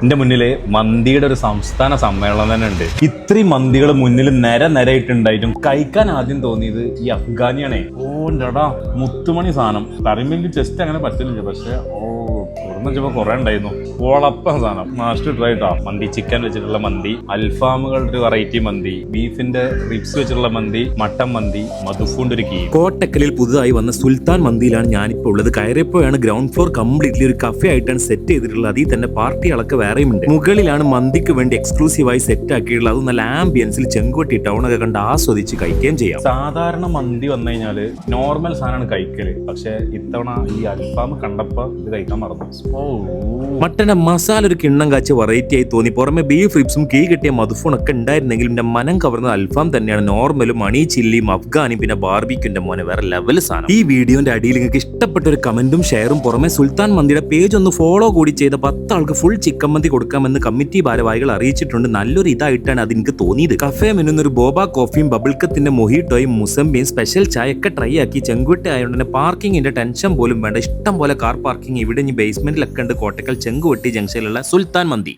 എന്റെ മുന്നില് മന്തിയുടെ ഒരു സംസ്ഥാന സമ്മേളനം തന്നെ ഉണ്ട്. ഇത്രയും മന്തികൾ മുന്നിൽ നിരയിട്ടുണ്ടായിട്ടും കഴിക്കാൻ ആദ്യം തോന്നിയത് ഈ അഫ്ഗാനിയാണേ. ഓടാ മുത്തുമണി സാധനം പറയുമ്പോൾ ജസ്റ്റ് അങ്ങനെ പറ്റില്ല, പക്ഷെ തുറന്നു വെച്ചപ്പോ കുറെ ഉണ്ടായിരുന്നു. ഓളപ്പം സാധനം മാസ്റ്റർ ട്രൈ ട്ടോ. മന്തി ചിക്കൻ വെച്ചിട്ടുള്ള മന്തി, അൽഫാമുകളുടെ ഒരു വെറൈറ്റി മന്തി, ബീഫിന്റെ റിബ്സ് വെച്ചിട്ടുള്ള മന്തി, മട്ടൻ മന്തി, മധുഫൂണ്ട് ഒരു കീ. കോട്ടക്കലിൽ പുതുതായി വന്ന സുൽത്താൻ മന്തിയിലാണ് ഞാനിപ്പോൾ ഉള്ളത്. കയറിയപ്പോഴാണ് ഗ്രൗണ്ട് ഫ്ലോർ കംപ്ലീറ്റ്ലി ഒരു കഫേ ആയിട്ടാണ് സെറ്റ് ചെയ്തിട്ടുള്ളത്. അതിൽ തന്നെ പാർട്ടികളൊക്കെ വേറെയും ഉണ്ട്. മുകളിലാണ് മന്തിക്ക് വേണ്ടി എക്സ്ക്ലൂസീവായി സെറ്റ് ആക്കിയിട്ടുള്ളത്. അത് നല്ല ആംബിയൻസിൽ ചെങ്കുവട്ടി ടൗൺ ഒക്കെ കണ്ട് ആസ്വദിച്ച് കഴിക്കുകയും ചെയ്യാം. സാധാരണ മന്തി വന്നു കഴിഞ്ഞാല് നോർമൽ സാധനമാണ് കഴിക്കല്, പക്ഷെ ഇത്തവണ ഈ അൽഫാം കണ്ടപ്പോ ഇത് കഴിക്കാൻ മറന്നു. മട്ടന്റെ മസാല ഒരു കിണ്ണം കാച്ച വെറൈറ്റി ആയി തോന്നി. പുറമെ ബീഫ് റിബ്സും കീ കിട്ടിയ മധുഫോണൊക്കെ ഉണ്ടായിരുന്നെങ്കിലും എന്റെ മനം കവർന്നത് അൽഫാം തന്നെയാണ്. നോർമലും മണി ചില്ലിയും അഫ്ഗാനും പിന്നെ ബാർബിക്യൂന്റെ മോനെ വേറെ ലെവൽ സാധനം. ഈ വീഡിയോന്റെ അടിയിൽ നിങ്ങൾക്ക് ഇഷ്ടപ്പെട്ട ഒരു കമന്റും ഷെയറും, പുറമെ സുൽത്താൻ മന്തിയുടെ പേജ് ഒന്ന് ഫോളോ കൂടി ചെയ്ത 10 ആൾക്ക് ഫുൾ ചിക്കൻ മന്തി കൊടുക്കാമെന്ന് കമ്മിറ്റി ഭാരവാഹികൾ അറിയിച്ചിട്ടുണ്ട്. നല്ലൊരു ഇതായിട്ടാണ് അത് എനിക്ക് തോന്നിയത്. കഫേ മെനുന്നൊരു ബോബ കോഫിയും ബബിൾക്കത്തിന്റെ മൊഹിറ്റോയും മുസംബിയും സ്പെഷ്യൽ ചായയൊക്കെ ട്രൈ ആക്കി. ചെങ്കുവട്ടി ആയതുകൊണ്ട് തന്നെ പാർക്കിങ്ങിന്റെ ടെൻഷൻ പോലും വേണ്ട. ഇഷ്ടം പോലെ കാർ പാർക്കിംഗ് ഇവിടെ ഇനി ബേസ്മെന്റിലൊക്കെ ഉണ്ട്. കോട്ടക്കൽ ചെങ്കുവട്ടി ജംഗ്ഷനിലുള്ള സുൽത്താൻ മന്തി.